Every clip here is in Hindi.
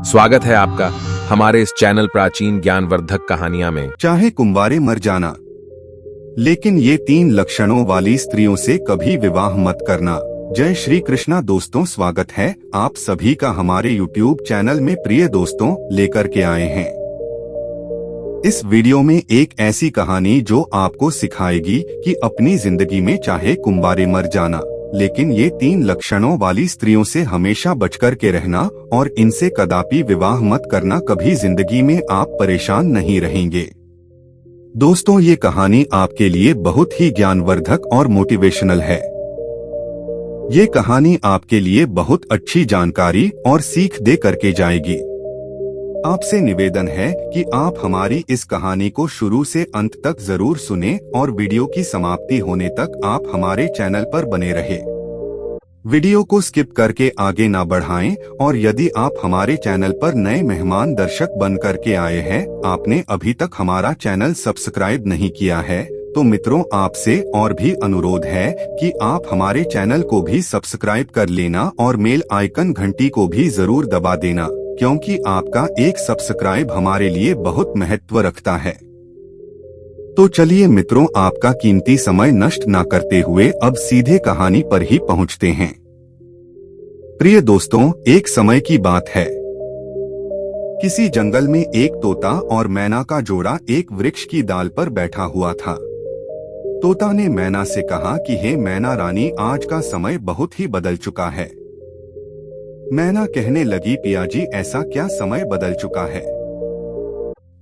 स्वागत है आपका हमारे इस चैनल प्राचीन ज्ञानवर्धक कहानियां में। चाहे कुंवारे मर जाना, लेकिन ये 3 लक्षणों वाली स्त्रियों से कभी विवाह मत करना। जय श्री कृष्णा दोस्तों, स्वागत है आप सभी का हमारे YouTube चैनल में। प्रिय दोस्तों, लेकर के आए हैं इस वीडियो में एक ऐसी कहानी जो आपको सिखाएगी कि अपनी जिंदगी में चाहे कुंवारे मर जाना, लेकिन ये 3 लक्षणों वाली स्त्रियों से हमेशा बचकर के रहना और इनसे कदापि विवाह मत करना। कभी जिंदगी में आप परेशान नहीं रहेंगे। दोस्तों, ये कहानी आपके लिए बहुत ही ज्ञानवर्धक और मोटिवेशनल है। ये कहानी आपके लिए बहुत अच्छी जानकारी और सीख दे करके जाएगी। आपसे निवेदन है कि आप हमारी इस कहानी को शुरू से अंत तक जरूर सुने और वीडियो की समाप्ति होने तक आप हमारे चैनल पर बने रहे। वीडियो को स्किप करके आगे ना बढ़ाएं, और यदि आप हमारे चैनल पर नए मेहमान दर्शक बन करके आए हैं, आपने अभी तक हमारा चैनल सब्सक्राइब नहीं किया है, तो मित्रों आपसे और भी अनुरोध है कि आप हमारे चैनल को भी सब्सक्राइब कर लेना और बेल आइकन घंटी को भी जरूर दबा देना, क्योंकि आपका एक सब्सक्राइब हमारे लिए बहुत महत्व रखता है। तो चलिए मित्रों, आपका कीमती समय नष्ट ना करते हुए अब सीधे कहानी पर ही पहुंचते हैं। प्रिय दोस्तों, एक समय की बात है। किसी जंगल में एक तोता और मैना का जोड़ा एक वृक्ष की डाल पर बैठा हुआ था। तोता ने मैना से कहा कि हे मैना रानी, आज का समय बहुत ही बदल चुका है। मैना कहने लगी, पियाजी ऐसा क्या समय बदल चुका है?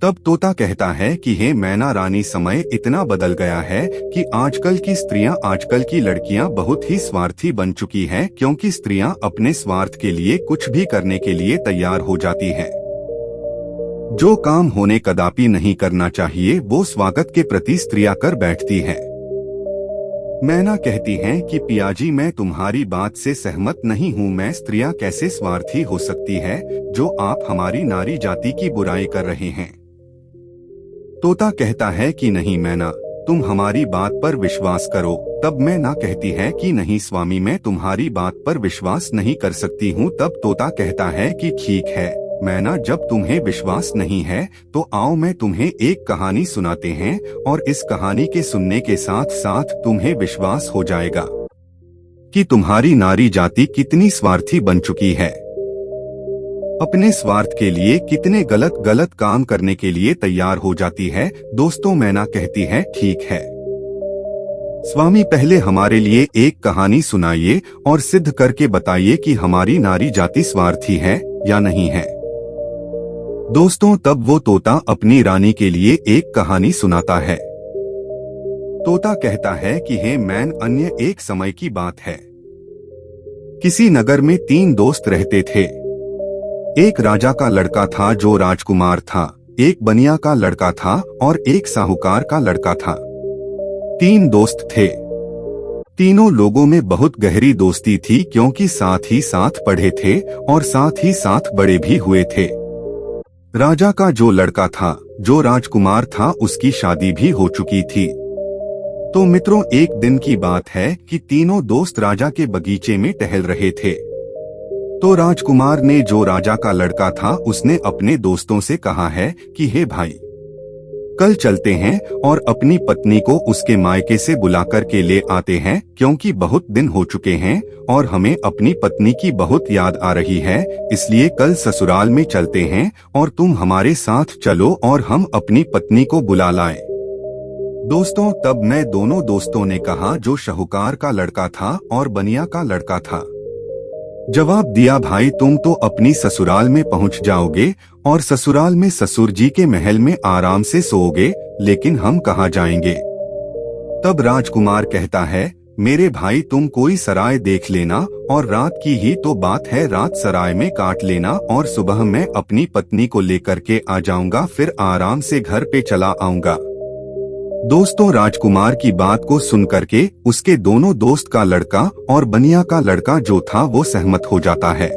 तब तोता कहता है कि हे मैना रानी, समय इतना बदल गया है कि आजकल की स्त्रियां, आजकल की लड़कियां बहुत ही स्वार्थी बन चुकी हैं, क्योंकि स्त्रियां अपने स्वार्थ के लिए कुछ भी करने के लिए तैयार हो जाती हैं। जो काम होने कदापि नहीं करना चाहिए वो स्वागत के प्रति स्त्रियां कर बैठती हैं। मैना कहती हैं कि पियाजी मैं तुम्हारी बात से सहमत नहीं हूँ। मैं स्त्रियां कैसे स्वार्थी हो सकती है जो आप हमारी नारी जाति की बुराई कर रहे हैं। तोता कहता है कि नहीं मैना, तुम हमारी बात पर विश्वास करो। तब मैना कहती है कि नहीं स्वामी, मैं तुम्हारी बात पर विश्वास नहीं कर सकती हूँ। तब तोता कहता है कि ठीक है मैना, जब तुम्हें विश्वास नहीं है तो आओ मैं तुम्हें एक कहानी सुनाते हैं, और इस कहानी के सुनने के साथ साथ तुम्हें विश्वास हो जाएगा कि तुम्हारी नारी जाति कितनी स्वार्थी बन चुकी है। अपने स्वार्थ के लिए कितने गलत काम करने के लिए तैयार हो जाती है। दोस्तों, मैना कहती है ठीक है स्वामी, पहले हमारे लिए एक कहानी सुनाइए और सिद्ध करके बताइए कि हमारी नारी जाति स्वार्थी है या नहीं है। दोस्तों, तब वो तोता अपनी रानी के लिए एक कहानी सुनाता है। तोता कहता है कि हे मैन, अन्य एक समय की बात है। किसी नगर में 3 दोस्त रहते थे। एक राजा का लड़का था जो राजकुमार था, एक बनिया का लड़का था और एक साहूकार का लड़का था। 3 दोस्त थे। तीनों लोगों में बहुत गहरी दोस्ती थी, क्योंकि साथ ही साथ पढ़े थे और साथ ही साथ बड़े भी हुए थे। राजा का जो लड़का था, जो राजकुमार था, उसकी शादी भी हो चुकी थी। तो मित्रों, एक दिन की बात है कि तीनों दोस्त राजा के बगीचे में टहल रहे थे। तो राजकुमार ने, जो राजा का लड़का था, उसने अपने दोस्तों से कहा है कि हे भाई, कल चलते हैं और अपनी पत्नी को उसके मायके से बुलाकर के ले आते हैं, क्योंकि बहुत दिन हो चुके हैं और हमें अपनी पत्नी की बहुत याद आ रही है। इसलिए कल ससुराल में चलते हैं और तुम हमारे साथ चलो और हम अपनी पत्नी को बुला लाएं। दोस्तों, तब मैं दोनों दोस्तों ने कहा, जो शाहूकार का लड़का था और बनिया का लड़का था, जवाब दिया, भाई तुम तो अपनी ससुराल में पहुंच जाओगे और ससुराल में ससुर जी के महल में आराम से सोओगे, लेकिन हम कहाँ जाएंगे? तब राजकुमार कहता है, मेरे भाई तुम कोई सराय देख लेना, और रात की ही तो बात है, रात सराय में काट लेना और सुबह मैं अपनी पत्नी को लेकर के आ जाऊंगा, फिर आराम से घर पे चला आऊंगा। दोस्तों, राजकुमार की बात को सुन करके उसके दोनों दोस्त का लड़का और बनिया का लड़का जो था वो सहमत हो जाता है।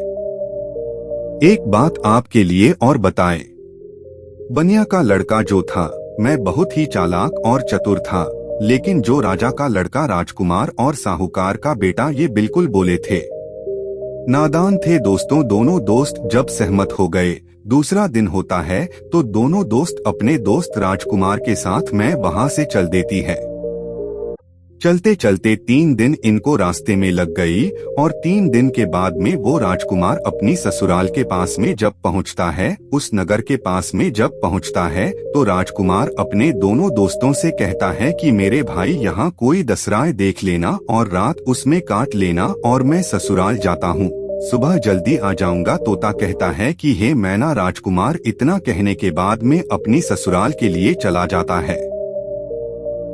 एक बात आपके लिए और बताएं। बनिया का लड़का जो था, मैं बहुत ही चालाक और चतुर था, लेकिन जो राजा का लड़का राजकुमार और साहूकार का बेटा, ये बिल्कुल बोले थे। नादान थे दोस्तों दोनों दोस्त जब सहमत हो गए। दूसरा दिन होता है तो दोनों दोस्त अपने दोस्त राजकुमार के साथ में वहां से चल देती है। चलते चलते 3 दिन इनको रास्ते में लग गई और 3 दिन के बाद में वो राजकुमार अपनी ससुराल के पास में जब पहुंचता है, उस नगर के पास में जब पहुंचता है तो राजकुमार अपने दोनों दोस्तों से कहता है कि मेरे भाई यहाँ कोई दसराय देख लेना और रात उसमें काट लेना और मैं ससुराल जाता हूँ, सुबह जल्दी आ जाऊंगा। तोता कहता है कि हे मैना। राजकुमार इतना कहने के बाद में अपनी ससुराल के लिए चला जाता है।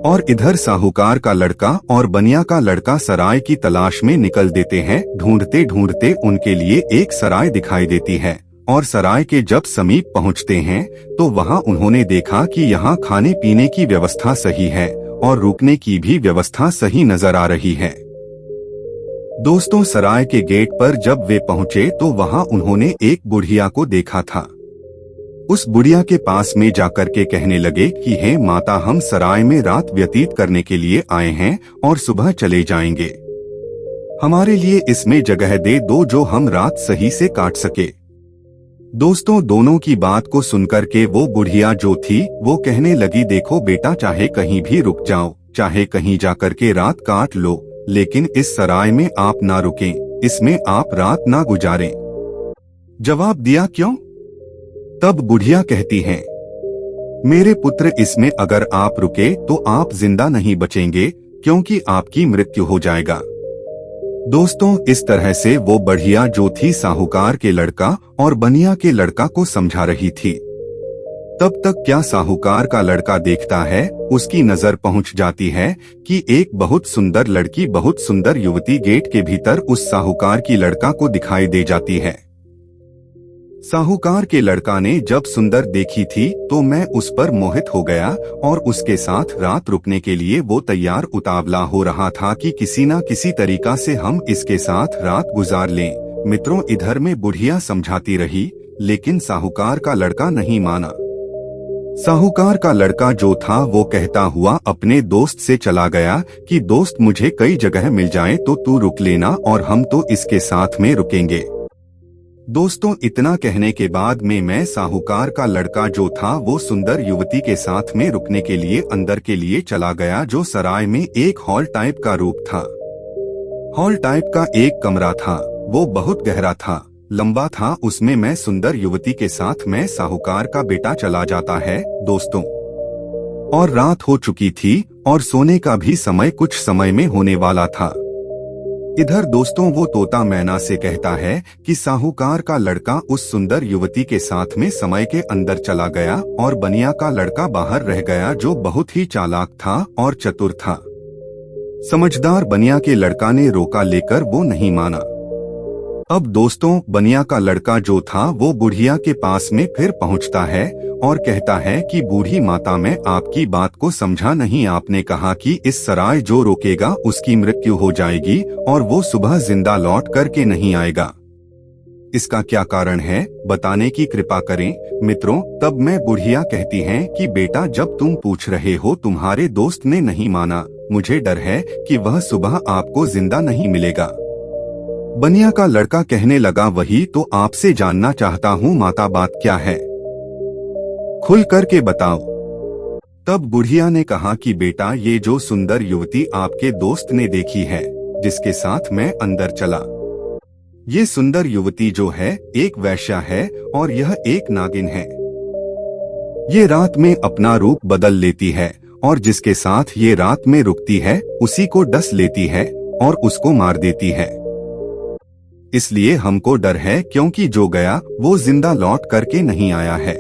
और इधर साहूकार का लड़का और बनिया का लड़का सराय की तलाश में निकल देते हैं। ढूंढते ढूंढते उनके लिए एक सराय दिखाई देती है और सराय के जब समीप पहुंचते हैं तो वहां उन्होंने देखा कि यहाँ खाने पीने की व्यवस्था सही है और रुकने की भी व्यवस्था सही नजर आ रही है। दोस्तों सराय के गेट पर जब वे पहुंचे तो वहां उन्होंने एक बुढ़िया को देखा था। उस बुढ़िया के पास में जाकर के कहने लगे कि हे माता, हम सराय में रात व्यतीत करने के लिए आए हैं और सुबह चले जाएंगे। हमारे लिए इसमें जगह दे दो जो हम रात सही से काट सके। दोस्तों दोनों की बात को सुनकर के वो बुढ़िया जो थी वो कहने लगी, देखो बेटा, चाहे कहीं भी रुक जाओ, चाहे कहीं जाकर के रात काट लो, लेकिन इस सराय में आप ना रुकें, इसमें आप रात ना गुजारें। जवाब दिया, क्यों? तब बुढ़िया कहती है, मेरे पुत्र, इसमें अगर आप रुके तो आप जिंदा नहीं बचेंगे क्योंकि आपकी मृत्यु हो जाएगा। दोस्तों इस तरह से वो बढ़िया जो थी साहूकार के लड़का और बनिया के लड़का को समझा रही थी। तब तक क्या साहूकार का लड़का देखता है, उसकी नजर पहुंच जाती है कि एक बहुत सुंदर लड़की, बहुत सुंदर युवती गेट के भीतर उस साहूकार की लड़का को दिखाई दे जाती है। साहूकार के लड़का ने जब सुंदर देखी थी तो मैं उस पर मोहित हो गया और उसके साथ रात रुकने के लिए वो तैयार उतावला हो रहा था कि किसी न किसी तरीका से हम इसके साथ रात गुजार लें। मित्रों इधर में बुढ़िया समझाती रही लेकिन साहूकार का लड़का नहीं माना। साहूकार का लड़का जो था वो कहता हुआ अपने दोस्त से चला गया कि दोस्त, मुझे कई जगह मिल जाए तो तू रुक लेना और हम तो इसके साथ में रुकेंगे। दोस्तों इतना कहने के बाद में मैं साहूकार का लड़का जो था वो सुंदर युवती के साथ में रुकने के लिए अंदर के लिए चला गया, जो सराय में एक हॉल टाइप का रूप था। हॉल टाइप का एक कमरा था, वो बहुत गहरा था, लंबा था। उसमें मैं सुंदर युवती के साथ मैं साहूकार का बेटा चला जाता है दोस्तों। और रात हो चुकी थी और सोने का भी समय कुछ समय में होने वाला था। इधर दोस्तों वो तोता मैना से कहता है कि साहूकार का लड़का उस सुंदर युवती के साथ में समय के अंदर चला गया और बनिया का लड़का बाहर रह गया, जो बहुत ही चालाक था और चतुर था। समझदार बनिया के लड़का ने रोका लेकर वो नहीं माना। अब दोस्तों बनिया का लड़का जो था वो बुढ़िया के पास में फिर पहुंचता है और कहता है कि बूढ़ी माता, मैं आपकी बात को समझा नहीं। आपने कहा कि इस सराय जो रोकेगा उसकी मृत्यु हो जाएगी और वो सुबह जिंदा लौट करके नहीं आएगा। इसका क्या कारण है, बताने की कृपा करें। मित्रों तब मैं बुढ़िया कहती है कि बेटा, जब तुम पूछ रहे हो तुम्हारे दोस्त ने नहीं माना, मुझे डर है कि वह सुबह आपको जिंदा नहीं मिलेगा। बनिया का लड़का कहने लगा, वही तो आपसे जानना चाहता हूँ माता, बात क्या है, खुल करके बताओ। तब बुढ़िया ने कहा कि बेटा, ये जो सुंदर युवती आपके दोस्त ने देखी है, जिसके साथ मैं अंदर चला, ये सुंदर युवती जो है एक वैश्या है और यह एक नागिन है। ये रात में अपना रूप बदल लेती है और जिसके साथ ये रात में रुकती है उसी को डस लेती है और उसको मार देती है। इसलिए हमको डर है क्योंकि जो गया वो जिंदा लौट करके नहीं आया है।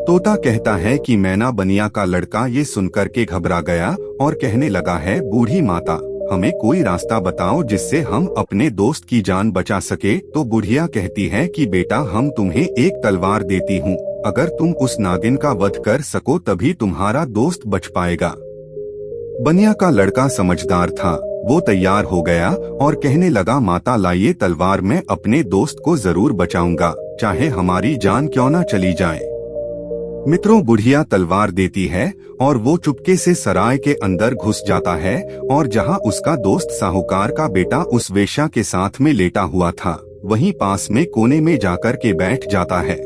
तोता कहता है कि मैना बनिया का लड़का ये सुनकर के घबरा गया और कहने लगा है, बूढ़ी माता, हमें कोई रास्ता बताओ जिससे हम अपने दोस्त की जान बचा सके। तो बुढ़िया कहती है कि बेटा, हम तुम्हें एक तलवार देती हूँ, अगर तुम उस नागिन का वध कर सको तभी तुम्हारा दोस्त बच पाएगा। बनिया का लड़का समझदार था, वो तैयार हो गया और कहने लगा, माता लाइए तलवार, मैं अपने दोस्त को जरूर बचाऊंगा, चाहे हमारी जान क्यों न चली जाए। मित्रों, बुढ़िया तलवार देती है और वो चुपके से सराय के अंदर घुस जाता है और जहाँ उसका दोस्त साहूकार का बेटा उस वेश्या के साथ में लेटा हुआ था, वहीं पास में कोने में जाकर के बैठ जाता है।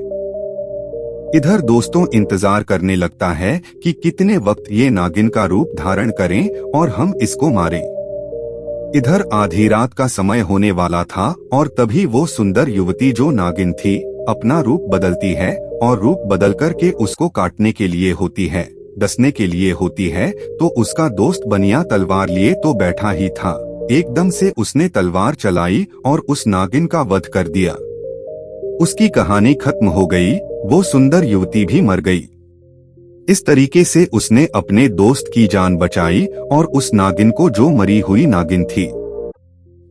इधर दोस्तों इंतजार करने लगता है कि कितने वक्त ये नागिन का रूप धारण करें और हम इसको मारें। इधर आधी रात का समय होने वाला था और तभी वो सुंदर युवती जो नागिन थी अपना रूप बदलती है और रूप बदल कर के उसको काटने के लिए होती है, डसने के लिए होती है। तो उसका दोस्त बनिया तलवार लिए तो बैठा ही था, एकदम से उसने तलवार चलाई और उस नागिन का वध कर दिया। उसकी कहानी खत्म हो गई, वो सुंदर युवती भी मर गई। इस तरीके से उसने अपने दोस्त की जान बचाई और उस नागिन को, जो मरी हुई नागिन थी,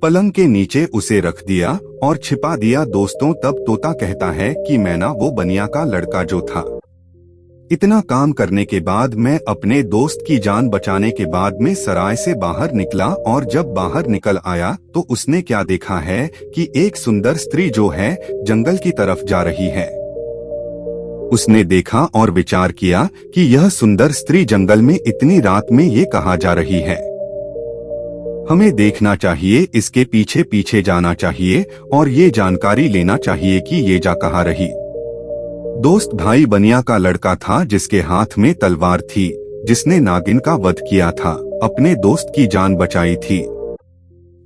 पलंग के नीचे उसे रख दिया और छिपा दिया। दोस्तों तब तोता कहता है कि मैं ना वो बनिया का लड़का जो था, इतना काम करने के बाद मैं अपने दोस्त की जान बचाने के बाद में सराय से बाहर निकला और जब बाहर निकल आया तो उसने क्या देखा है कि एक सुंदर स्त्री जो है जंगल की तरफ जा रही है। उसने देखा और विचार किया कि यह सुंदर स्त्री जंगल में इतनी रात में ये कहाँ जा रही है, हमें देखना चाहिए, इसके पीछे पीछे जाना चाहिए और ये जानकारी लेना चाहिए कि ये जा कहाँ रही। दोस्त भाई बनिया का लड़का था जिसके हाथ में तलवार थी, जिसने नागिन का वध किया था, अपने दोस्त की जान बचाई थी।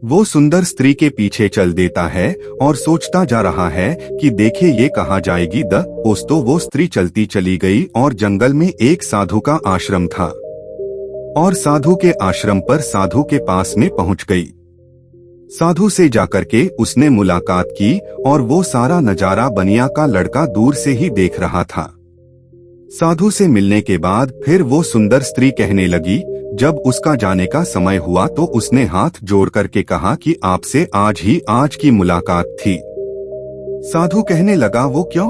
वो सुंदर स्त्री के पीछे चल देता है और सोचता जा रहा है कि देखे ये कहाँ जाएगी। दोस्तों वो स्त्री चलती चली गई और जंगल में एक साधु का आश्रम था और साधु के आश्रम पर साधु के पास में पहुंच गई। साधु से जाकर के उसने मुलाकात की और वो सारा नजारा बनिया का लड़का दूर से ही देख रहा था। साधु से मिलने के बाद फिर वो सुंदर स्त्री कहने लगी, जब उसका जाने का समय हुआ तो उसने हाथ जोड़ करके कहा कि आपसे आज की मुलाकात थी। साधु कहने लगा, वो क्यों?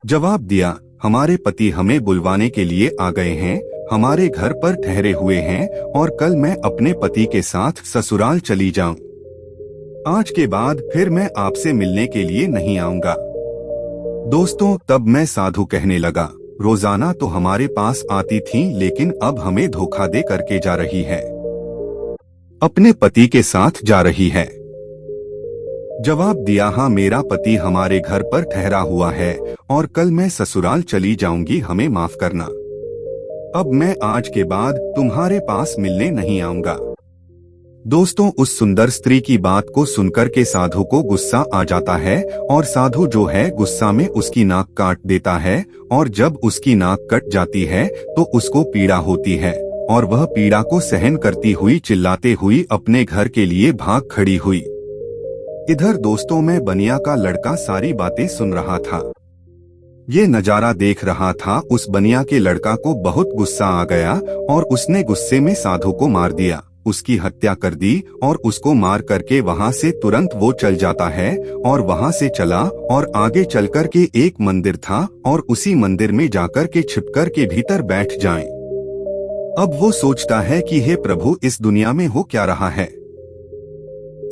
जवाब दिया, हमारे पति हमें बुलवाने के लिए आ गए हैं, हमारे घर पर ठहरे हुए हैं और कल मैं अपने पति के साथ ससुराल चली जाऊं। आज के बाद फिर मैं आपसे मिलने के लिए नहीं आऊंगा। दोस्तों तब मैं साधु कहने लगा, रोजाना तो हमारे पास आती थी लेकिन अब हमें धोखा दे करके जा रही है, अपने पति के साथ जा रही है। जवाब दिया, हाँ मेरा पति हमारे घर पर ठहरा हुआ है और कल मैं ससुराल चली जाऊंगी, हमें माफ करना। अब मैं आज के बाद तुम्हारे पास मिलने नहीं आऊंगा। दोस्तों उस सुंदर स्त्री की बात को सुनकर के साधु को गुस्सा आ जाता है और साधु जो है गुस्सा में उसकी नाक काट देता है और जब उसकी नाक कट जाती है तो उसको पीड़ा होती है और वह पीड़ा को सहन करती हुई चिल्लाते हुई अपने घर के लिए भाग खड़ी हुई। इधर दोस्तों में बनिया का लड़का सारी बातें सुन रहा था, ये नजारा देख रहा था। उस बनिया के लड़का को बहुत गुस्सा आ गया और उसने गुस्से में साधु को मार दिया, उसकी हत्या कर दी और उसको मार करके वहां से तुरंत वो चल जाता है और वहां से चला और आगे चलकर के एक मंदिर था और उसी मंदिर में जाकर के छिपकर के भीतर बैठ जाए। अब वो सोचता है कि हे प्रभु, इस दुनिया में हो क्या रहा है।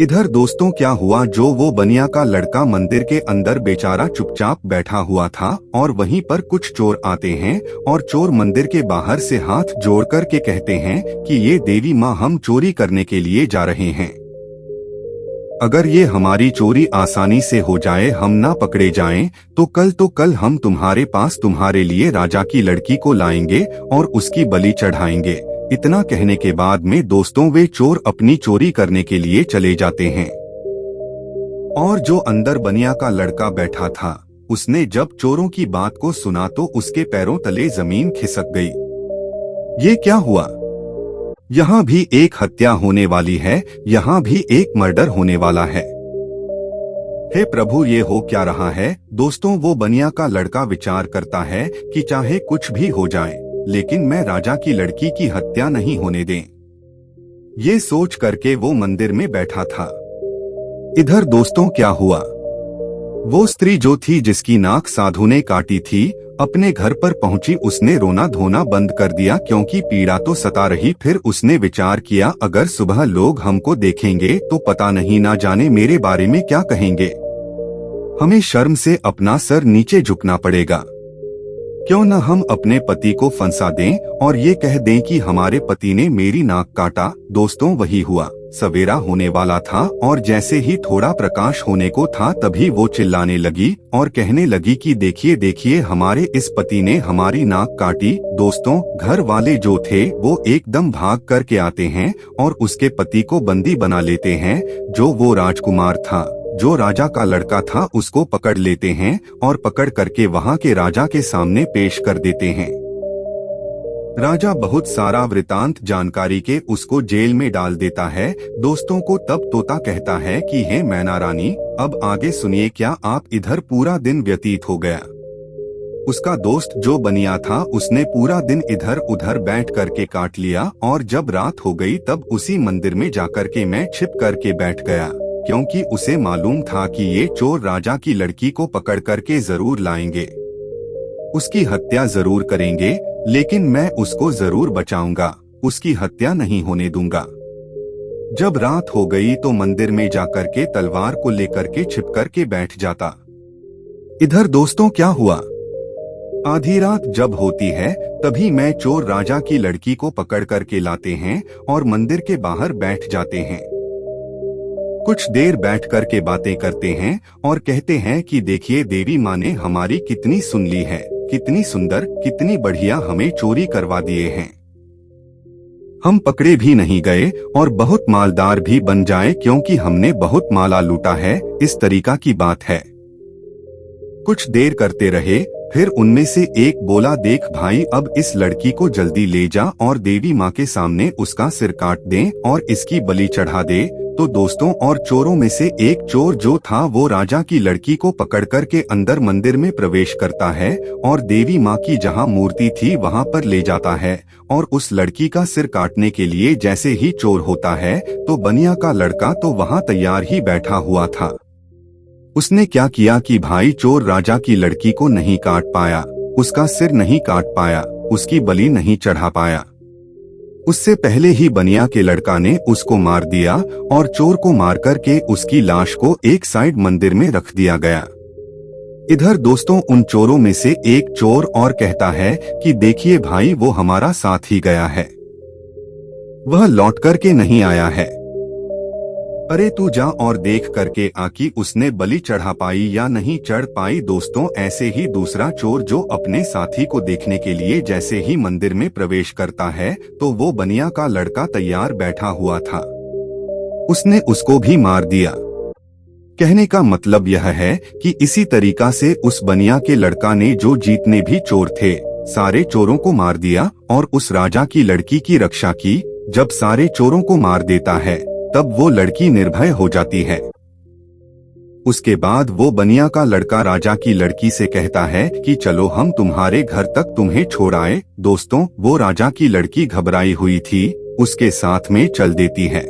इधर दोस्तों क्या हुआ, जो वो बनिया का लड़का मंदिर के अंदर बेचारा चुपचाप बैठा हुआ था और वहीं पर कुछ चोर आते हैं और चोर मंदिर के बाहर से हाथ जोड़ कर के कहते हैं कि ये देवी माँ, हम चोरी करने के लिए जा रहे हैं, अगर ये हमारी चोरी आसानी से हो जाए, हम ना पकड़े जाएं, तो कल हम तुम्हारे पास तुम्हारे लिए राजा की लड़की को लाएंगे और उसकी बलि चढ़ाएंगे। इतना कहने के बाद में दोस्तों वे चोर अपनी चोरी करने के लिए चले जाते हैं और जो अंदर बनिया का लड़का बैठा था उसने जब चोरों की बात को सुना तो उसके पैरों तले जमीन खिसक गई। ये क्या हुआ? यहाँ भी एक हत्या होने वाली है, यहाँ भी एक मर्डर होने वाला है। हे प्रभु, ये हो क्या रहा है? दोस्तों वो बनिया का लड़का विचार करता है कि चाहे कुछ भी हो जाए लेकिन मैं राजा की लड़की की हत्या नहीं होने दें। ये सोच करके वो मंदिर में बैठा था। इधर दोस्तों क्या हुआ, वो स्त्री जो थी जिसकी नाक साधु ने काटी थी अपने घर पर पहुंची। उसने रोना धोना बंद कर दिया क्योंकि पीड़ा तो सता रही। फिर उसने विचार किया, अगर सुबह लोग हमको देखेंगे तो पता नहीं, ना जाने मेरे बारे में क्या कहेंगे, हमें शर्म से अपना सर नीचे झुकना पड़ेगा। क्यों न हम अपने पति को फंसा दें और ये कह दें कि हमारे पति ने मेरी नाक काटा। दोस्तों वही हुआ। सवेरा होने वाला था और जैसे ही थोड़ा प्रकाश होने को था तभी वो चिल्लाने लगी और कहने लगी कि देखिए देखिए हमारे इस पति ने हमारी नाक काटी। दोस्तों घर वाले जो थे वो एकदम भाग करके आते हैं और उसके पति को बंदी बना लेते हैं। जो वो राजकुमार था, जो राजा का लड़का था, उसको पकड़ लेते हैं और पकड़ करके वहाँ के राजा के सामने पेश कर देते हैं। राजा बहुत सारा वृतांत जानकारी के उसको जेल में डाल देता है। दोस्तों को तब तोता कहता है कि हे मैना रानी, अब आगे सुनिए क्या आप इधर पूरा दिन व्यतीत हो गया। उसका दोस्त जो बनिया था उसने पूरा दिन इधर उधर बैठ करके काट लिया और जब रात हो गई तब उसी मंदिर में जाकर के मैं छिप करके बैठ गया, क्योंकि उसे मालूम था कि ये चोर राजा की लड़की को पकड़ करके जरूर लाएंगे, उसकी हत्या जरूर करेंगे, लेकिन मैं उसको जरूर बचाऊंगा, उसकी हत्या नहीं होने दूंगा। जब रात हो गई तो मंदिर में जाकर के तलवार को लेकर के छिप करके बैठ जाता। इधर दोस्तों क्या हुआ, आधी रात जब होती है तभी मैं चोर राजा की लड़की को पकड़ करके लाते हैं और मंदिर के बाहर बैठ जाते हैं। कुछ देर बैठ करके बातें करते हैं और कहते हैं कि देखिए देवी माँ ने हमारी कितनी सुन ली है, कितनी सुंदर, कितनी बढ़िया हमें चोरी करवा दिए हैं। हम पकड़े भी नहीं गए और बहुत मालदार भी बन जाए क्योंकि हमने बहुत माला लूटा है। इस तरीका की बात है। कुछ देर करते रहे, फिर उनमें से एक बोला, देख भाई अब इस लड़की को जल्दी ले जा और देवी माँ के सामने उसका सिर काट दें और इसकी बलि चढ़ा दे। तो दोस्तों और चोरों में से एक चोर जो था वो राजा की लड़की को पकड़ कर के अंदर मंदिर में प्रवेश करता है और देवी माँ की जहाँ मूर्ति थी वहाँ पर ले जाता है और उस लड़की का सिर काटने के लिए जैसे ही चोर होता है तो बनिया का लड़का तो वहाँ तैयार ही बैठा हुआ था। उसने क्या किया कि भाई चोर राजा की लड़की को नहीं काट पाया, उसका सिर नहीं काट पाया, उसकी बलि नहीं चढ़ा पाया। उससे पहले ही बनिया के लड़का ने उसको मार दिया और चोर को मार करके उसकी लाश को एक साइड मंदिर में रख दिया गया। इधर दोस्तों उन चोरों में से एक चोर और कहता है कि देखिए भाई वो हमारा साथ ही गया है, वह लौट करके नहीं आया है। अरे तू जा और देख करके आ कि उसने बलि चढ़ा पाई या नहीं चढ़ पाई। दोस्तों ऐसे ही दूसरा चोर जो अपने साथी को देखने के लिए जैसे ही मंदिर में प्रवेश करता है तो वो बनिया का लड़का तैयार बैठा हुआ था, उसने उसको भी मार दिया। कहने का मतलब यह है कि इसी तरीका से उस बनिया के लड़का ने जो जितने भी चोर थे सारे चोरों को मार दिया और उस राजा की लड़की की रक्षा की। जब सारे चोरों को मार देता है तब वो लड़की निर्भय हो जाती है। उसके बाद वो बनिया का लड़का राजा की लड़की से कहता है कि चलो हम तुम्हारे घर तक तुम्हें छोड़ आए। दोस्तों वो राजा की लड़की घबराई हुई थी, उसके साथ में चल देती है।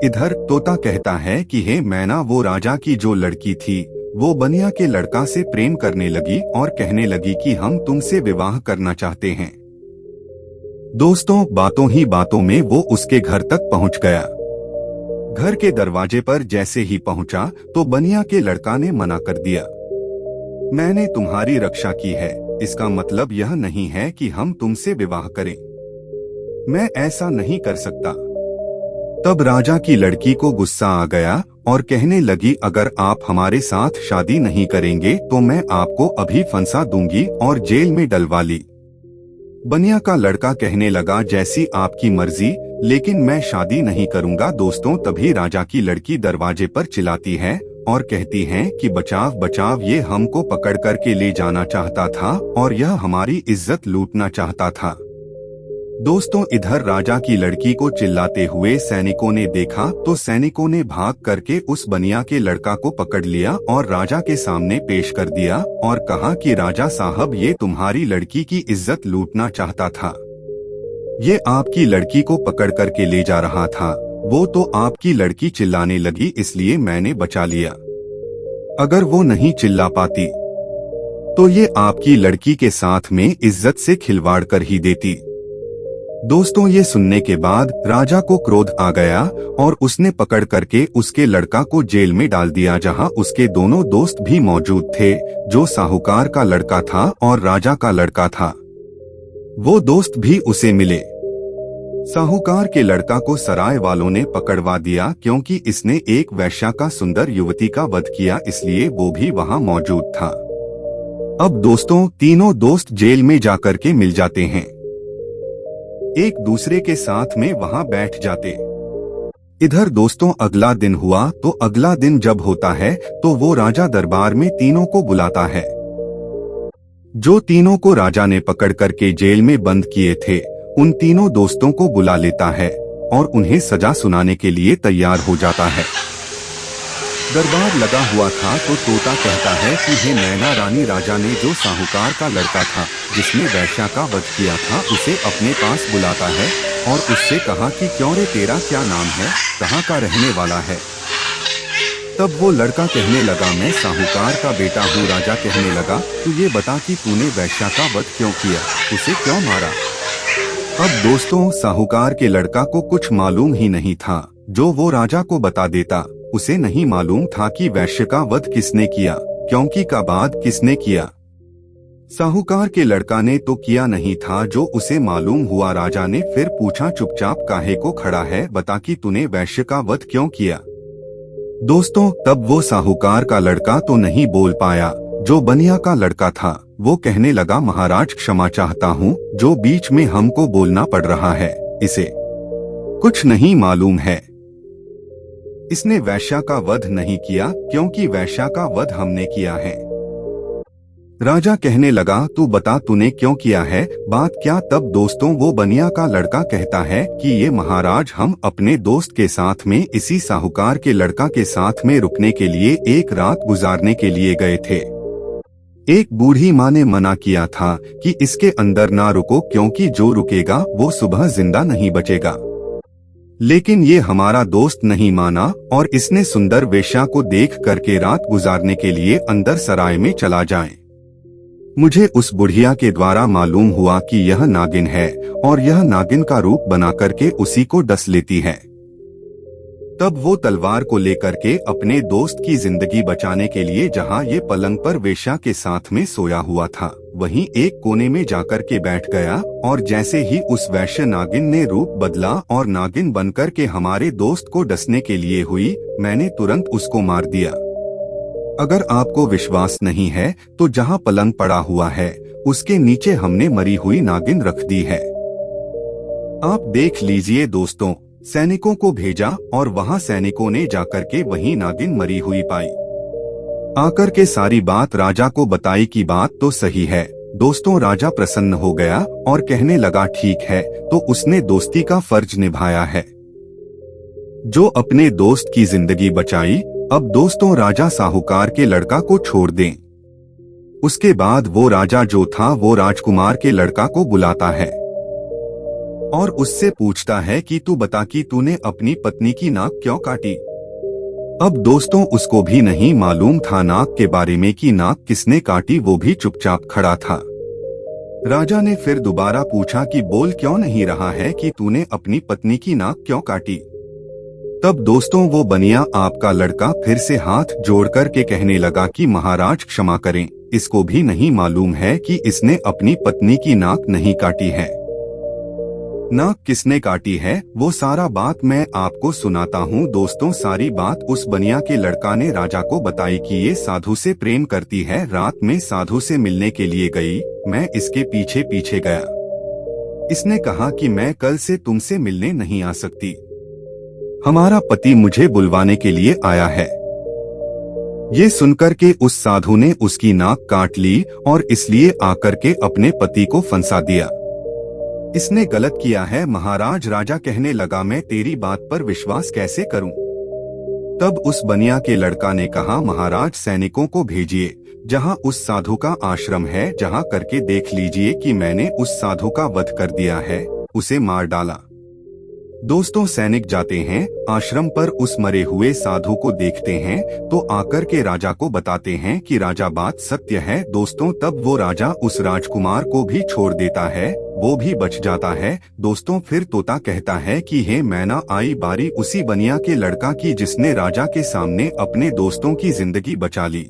इधर तोता कहता है कि हे मैना, वो राजा की जो लड़की थी वो बनिया के लड़का से प्रेम करने लगी और कहने लगी कि हम तुमसे विवाह करना चाहते हैं। दोस्तों बातों ही बातों में वो उसके घर तक पहुंच गया। घर के दरवाजे पर जैसे ही पहुंचा तो बनिया के लड़का ने मना कर दिया, मैंने तुम्हारी रक्षा की है, इसका मतलब यह नहीं है कि हम तुमसे विवाह करें, मैं ऐसा नहीं कर सकता। तब राजा की लड़की को गुस्सा आ गया और कहने लगी, अगर आप हमारे साथ शादी नहीं करेंगे तो मैं आपको अभी फंसा दूंगी और जेल में डलवा ली। बनिया का लड़का कहने लगा, जैसी आपकी मर्जी, लेकिन मैं शादी नहीं करूंगा। दोस्तों तभी राजा की लड़की दरवाजे पर चिल्लाती है और कहती है कि बचाव बचाव, ये हमको पकड़ करके ले जाना चाहता था और यह हमारी इज्जत लूटना चाहता था। दोस्तों इधर राजा की लड़की को चिल्लाते हुए सैनिकों ने देखा तो सैनिकों ने भाग करके उस बनिया के लड़का को पकड़ लिया और राजा के सामने पेश कर दिया और कहा कि राजा साहब, ये तुम्हारी लड़की की इज्जत लूटना चाहता था, ये आपकी लड़की को पकड़ करके ले जा रहा था, वो तो आपकी लड़की चिल्लाने लगी इसलिए मैंने बचा लिया, अगर वो नहीं चिल्ला पाती तो ये आपकी लड़की के साथ में इज्जत से खिलवाड़ कर ही देती। दोस्तों, ये सुनने के बाद राजा को क्रोध आ गया और उसने पकड़ करके उसके लड़का को जेल में डाल दिया, जहां उसके दोनों दोस्त भी मौजूद थे, जो साहूकार का लड़का था और राजा का लड़का था। वो दोस्त भी उसे मिले। साहूकार के लड़का को सराय वालों ने पकड़वा दिया क्योंकि इसने एक वेश्या का सुंदर युवती का वध किया, इसलिए वो भी वहां मौजूद था। अब दोस्तों, तीनों दोस्त जेल में जाकर के मिल जाते हैं, एक दूसरे के साथ में वहां बैठ जाते। इधर दोस्तों, अगला दिन हुआ तो अगला दिन जब होता है तो वो राजा दरबार में तीनों को बुलाता है। जो तीनों को राजा ने पकड़ करके जेल में बंद किए थे, उन तीनों दोस्तों को बुला लेता है और उन्हें सजा सुनाने के लिए तैयार हो जाता है। दरबार लगा हुआ था तो तोता कहता है कि हे नैना रानी, राजा ने जो साहूकार का लड़का था जिसने वैश्या का वध किया था, उसे अपने पास बुलाता है और उससे कहा कि क्यों रे, तेरा क्या नाम है, कहाँ का रहने वाला है। तब वो लड़का कहने लगा, मैं साहूकार का बेटा हूँ। राजा कहने लगा, तू ये बता कि तूने वैश्या का वध क्यों किया, उसे क्यों मारा। अब दोस्तों, साहूकार के लड़का को कुछ मालूम ही नहीं था। जो वो राजा को बता देता, उसे नहीं मालूम था कि वैश्य का वध किसने किया, क्योंकि का बाद किसने किया। साहूकार के लड़का ने तो किया नहीं था जो उसे मालूम हुआ। राजा ने फिर पूछा, चुपचाप काहे को खड़ा है, बता कि तूने वैश्य का वध क्यों किया। दोस्तों, तब वो साहूकार का लड़का तो नहीं बोल पाया। जो बनिया का लड़का था वो कहने लगा, महाराज क्षमा चाहता हूँ, जो बीच में हमको बोलना पड़ रहा है, इसे कुछ नहीं मालूम है। इसने वैश्या का वध नहीं किया, क्योंकि वैश्या का वध हमने किया है। राजा कहने लगा, तू बता तूने क्यों किया है, बात क्या। तब दोस्तों, वो बनिया का लड़का कहता है कि ये महाराज, हम अपने दोस्त के साथ में इसी साहूकार के लड़का के साथ में रुकने के लिए एक रात गुजारने के लिए गए थे। एक बूढ़ी माँ ने मना किया था कि इसके अंदर ना रुको, क्योंकि जो रुकेगा वो सुबह जिंदा नहीं बचेगा। लेकिन ये हमारा दोस्त नहीं माना और इसने सुंदर वेश्या को देख करके रात गुजारने के लिए अंदर सराय में चला जाए। मुझे उस बुढ़िया के द्वारा मालूम हुआ कि यह नागिन है और यह नागिन का रूप बना करके उसी को डस लेती है। तब वो तलवार को लेकर के अपने दोस्त की जिंदगी बचाने के लिए जहां ये पलंग पर वेश्या के साथ में सोया हुआ था, वहीं एक कोने में जाकर के बैठ गया और जैसे ही उस वैश्य नागिन ने रूप बदला और नागिन बनकर के हमारे दोस्त को डसने के लिए हुई, मैंने तुरंत उसको मार दिया। अगर आपको विश्वास नहीं है तो जहां पलंग पड़ा हुआ है उसके नीचे हमने मरी हुई नागिन रख दी है, आप देख लीजिए। दोस्तों, सैनिकों को भेजा और वहां सैनिकों ने जाकर के वही नागिन मरी हुई पाई। आकर के सारी बात राजा को बताई कि बात तो सही है। दोस्तों, राजा प्रसन्न हो गया और कहने लगा, ठीक है, तो उसने दोस्ती का फर्ज निभाया है, जो अपने दोस्त की जिंदगी बचाई। अब दोस्तों, राजा साहूकार के लड़का को छोड़ दें। उसके बाद वो राजा जो था वो राजकुमार के लड़का को बुलाता है और उससे पूछता है कि तू बता कि तूने अपनी पत्नी की नाक क्यों काटी। अब दोस्तों, उसको भी नहीं मालूम था नाक के बारे में कि नाक किसने काटी, वो भी चुपचाप खड़ा था। राजा ने फिर दोबारा पूछा कि बोल क्यों नहीं रहा है कि तूने अपनी पत्नी की नाक क्यों काटी। तब दोस्तों, वो बनिया आपका लड़का फिर से हाथ जोड़कर के कहने लगा कि महाराज क्षमा करें, इसको भी नहीं मालूम है कि इसने अपनी पत्नी की नाक नहीं काटी है। नाक किसने काटी है वो सारा बात मैं आपको सुनाता हूँ। दोस्तों, सारी बात उस बनिया के लड़का ने राजा को बताई कि ये साधु से प्रेम करती है। रात में साधु से मिलने के लिए गई, मैं इसके पीछे पीछे गया। इसने कहा कि मैं कल से तुमसे मिलने नहीं आ सकती, हमारा पति मुझे बुलवाने के लिए आया है। ये सुनकर के उस साधु ने उसकी नाक काट ली और इसलिए आकर के अपने पति को फंसा दिया। इसने गलत किया है महाराज। राजा कहने लगा, मैं तेरी बात पर विश्वास कैसे करूं। तब उस बनिया के लड़का ने कहा, महाराज सैनिकों को भेजिए जहां उस साधु का आश्रम है, जहां करके देख लीजिए कि मैंने उस साधु का वध कर दिया है, उसे मार डाला। दोस्तों, सैनिक जाते हैं आश्रम पर, उस मरे हुए साधु को देखते हैं तो आकर के राजा को बताते हैं कि राजा बात सत्य है। दोस्तों, तब वो राजा उस राजकुमार को भी छोड़ देता है। वो भी बच जाता है। दोस्तों फिर तोता कहता है कि हे मैना, आई बारी उसी बनिया के लड़का की जिसने राजा के सामने अपने दोस्तों की जिंदगी बचा ली।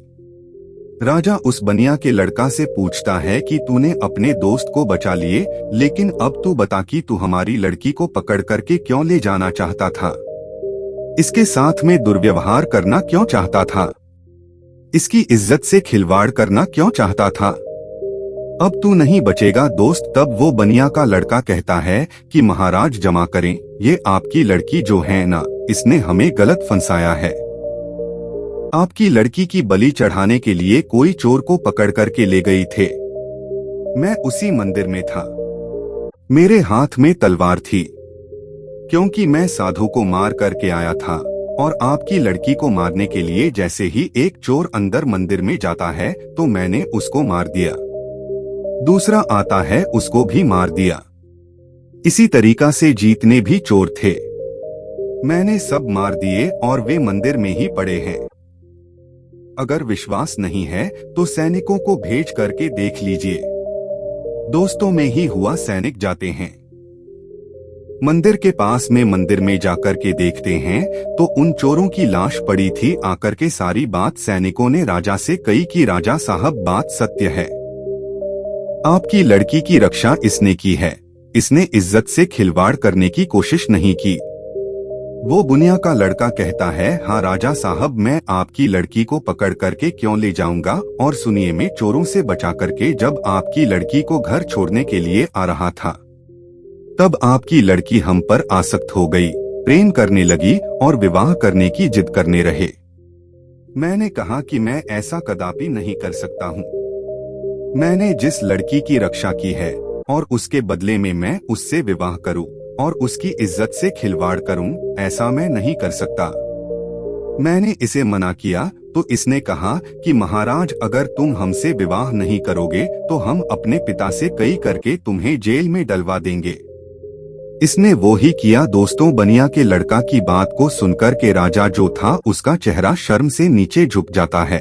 राजा उस बनिया के लड़का से पूछता है कि तूने अपने दोस्त को बचा लिए, लेकिन अब तू बता कि तू हमारी लड़की को पकड़ करके क्यों ले जाना चाहता था, इसके साथ में दुर्व्यवहार करना क्यों चाहता था, इसकी इज्जत से खिलवाड़ करना क्यों चाहता था। अब तू नहीं बचेगा दोस्त। तब वो बनिया का लड़का कहता है कि महाराज जमा करें, ये आपकी लड़की जो है ना, इसने हमें गलत फंसाया है। आपकी लड़की की बलि चढ़ाने के लिए कोई चोर को पकड़ करके ले गई थे। मैं उसी मंदिर में था, मेरे हाथ में तलवार थी, क्योंकि मैं साधु को मार करके आया था, और आपकी लड़की को मारने के लिए जैसे ही एक चोर अंदर मंदिर में जाता है तो मैंने उसको मार दिया, दूसरा आता है उसको भी मार दिया। इसी तरीका से जितने भी चोर थे मैंने सब मार दिए और वे मंदिर में ही पड़े हैं। अगर विश्वास नहीं है तो सैनिकों को भेज करके देख लीजिए। दोस्तों में ही हुआ। सैनिक जाते हैं मंदिर के पास में, मंदिर में जाकर के देखते हैं तो उन चोरों की लाश पड़ी थी। आकर के सारी बात सैनिकों ने राजा से कही कि राजा साहब बात सत्य है, आपकी लड़की की रक्षा इसने की है, इसने इज्जत से खिलवाड़ करने की कोशिश नहीं की। वो बुनिया का लड़का कहता है, हाँ राजा साहब, मैं आपकी लड़की को पकड़ करके क्यों ले जाऊंगा। और सुनिए, मैं चोरों से बचा करके जब आपकी लड़की को घर छोड़ने के लिए आ रहा था, तब आपकी लड़की हम पर आसक्त हो गई, प्रेम करने लगी और विवाह करने की जिद करने रहे। मैंने कहा कि मैं ऐसा कदापि नहीं कर सकता हूँ। मैंने जिस लड़की की रक्षा की है और उसके बदले में मैं उससे विवाह करूं और उसकी इज्जत से खिलवाड़ करूं, ऐसा मैं नहीं कर सकता। मैंने इसे मना किया तो इसने कहा कि महाराज, अगर तुम हमसे विवाह नहीं करोगे तो हम अपने पिता से कई करके तुम्हें जेल में डलवा देंगे। इसने वो ही किया। दोस्तों बनिया के लड़का की बात को सुनकर के राजा जो था उसका चेहरा शर्म से नीचे झुक जाता है,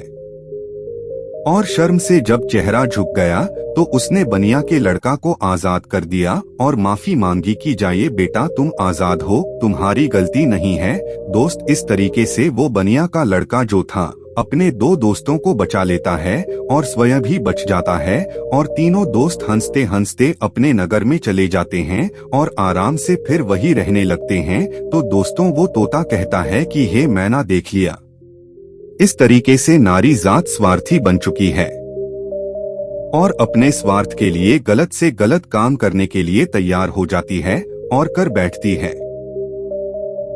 और शर्म से जब चेहरा झुक गया तो उसने बनिया के लड़का को आजाद कर दिया और माफी मांगी कि जाइए बेटा, तुम आजाद हो, तुम्हारी गलती नहीं है। दोस्त इस तरीके से वो बनिया का लड़का जो था अपने दो दोस्तों को बचा लेता है और स्वयं भी बच जाता है, और तीनों दोस्त हंसते हंसते अपने नगर में चले जाते हैं और आराम से फिर वही रहने लगते हैं। तो दोस्तों वो तोता कहता है कि हे मैना, देख लिया, इस तरीके से नारी जात स्वार्थी बन चुकी है और अपने स्वार्थ के लिए गलत से गलत काम करने के लिए तैयार हो जाती है और कर बैठती है।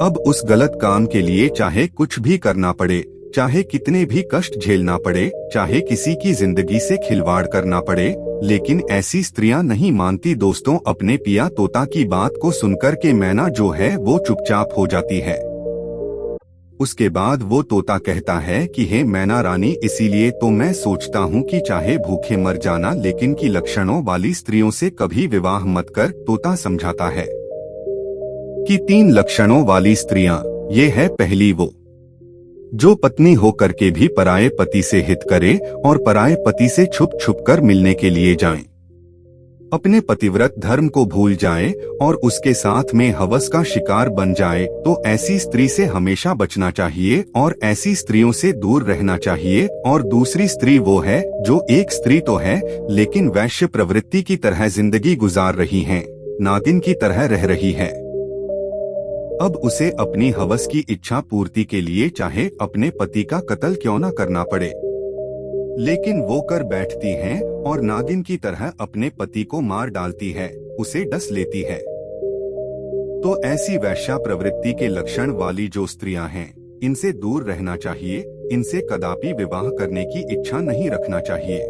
अब उस गलत काम के लिए चाहे कुछ भी करना पड़े, चाहे कितने भी कष्ट झेलना पड़े, चाहे किसी की जिंदगी से खिलवाड़ करना पड़े, लेकिन ऐसी स्त्रियां नहीं मानती। दोस्तों अपने पिया तोता की बात को सुनकर के मैना जो है वो चुपचाप हो जाती है। उसके बाद वो तोता कहता है कि हे मैना रानी, इसीलिए तो मैं सोचता हूँ कि चाहे भूखे मर जाना, लेकिन की लक्षणों वाली स्त्रियों से कभी विवाह मत कर। तोता समझाता है कि 3 लक्षणों वाली स्त्रियां, ये है पहली वो जो पत्नी होकर के भी पराये पति से हित करे और पराये पति से छुप छुप कर मिलने के लिए जाएं, अपने पतिव्रत धर्म को भूल जाए और उसके साथ में हवस का शिकार बन जाए, तो ऐसी स्त्री से हमेशा बचना चाहिए और ऐसी स्त्रियों से दूर रहना चाहिए। और दूसरी स्त्री वो है जो एक स्त्री तो है लेकिन वैश्य प्रवृत्ति की तरह जिंदगी गुजार रही है, नागिन की तरह रह रही है। अब उसे अपनी हवस की इच्छा पूर्ति के लिए चाहे अपने पति का कत्ल क्यों न करना पड़े, लेकिन वो कर बैठती हैं और नागिन की तरह अपने पति को मार डालती है, उसे डस लेती है। तो ऐसी वैश्या प्रवृत्ति के लक्षण वाली जो स्त्रियां हैं, इनसे दूर रहना चाहिए, इनसे कदापि विवाह करने की इच्छा नहीं रखना चाहिए।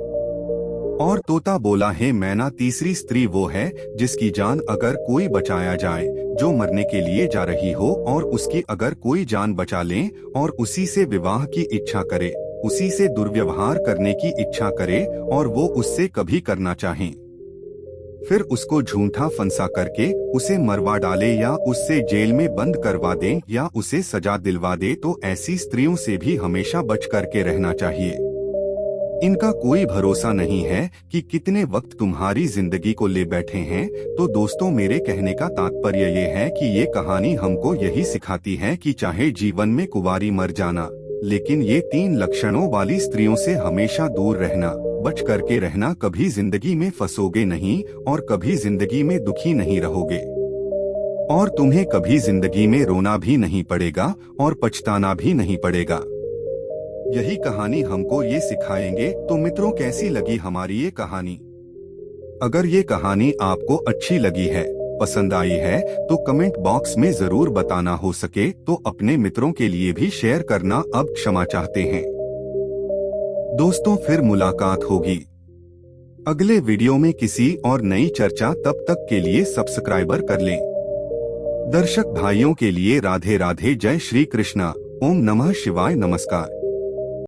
और तोता बोला है मैना, तीसरी स्त्री वो है जिसकी जान अगर कोई बचाया जाए, जो मरने के लिए जा रही हो और उसकी अगर कोई जान बचा ले और उसी से विवाह की इच्छा करे, उसी से दुर्व्यवहार करने की इच्छा करे और वो उससे कभी करना चाहे, फिर उसको झूठा फंसा करके उसे मरवा डाले या उससे जेल में बंद करवा दे या उसे सजा दिलवा दे, तो ऐसी स्त्रियों से भी हमेशा बच करके रहना चाहिए। इनका कोई भरोसा नहीं है कि कितने वक्त तुम्हारी जिंदगी को ले बैठे हैं। तो दोस्तों, मेरे कहने का तात्पर्य ये है कि ये कहानी हमको यही सिखाती है कि चाहे जीवन में कुंवारी मर जाना, लेकिन ये 3 लक्षणों वाली स्त्रियों से हमेशा दूर रहना, बच करके रहना। कभी जिंदगी में फंसोगे नहीं और कभी जिंदगी में दुखी नहीं रहोगे, और तुम्हें कभी जिंदगी में रोना भी नहीं पड़ेगा और पछताना भी नहीं पड़ेगा। यही कहानी हमको ये सिखाएंगे। तो मित्रों, कैसी लगी हमारी ये कहानी? अगर ये कहानी आपको अच्छी लगी है, पसंद आई है, तो कमेंट बॉक्स में जरूर बताना। हो सके तो अपने मित्रों के लिए भी शेयर करना। अब क्षमा चाहते हैं दोस्तों, फिर मुलाकात होगी अगले वीडियो में किसी और नई चर्चा। तब तक के लिए सब्सक्राइबर कर लें। दर्शक भाइयों के लिए राधे राधे, जय श्री कृष्णा, ओम नमः शिवाय, नमस्कार।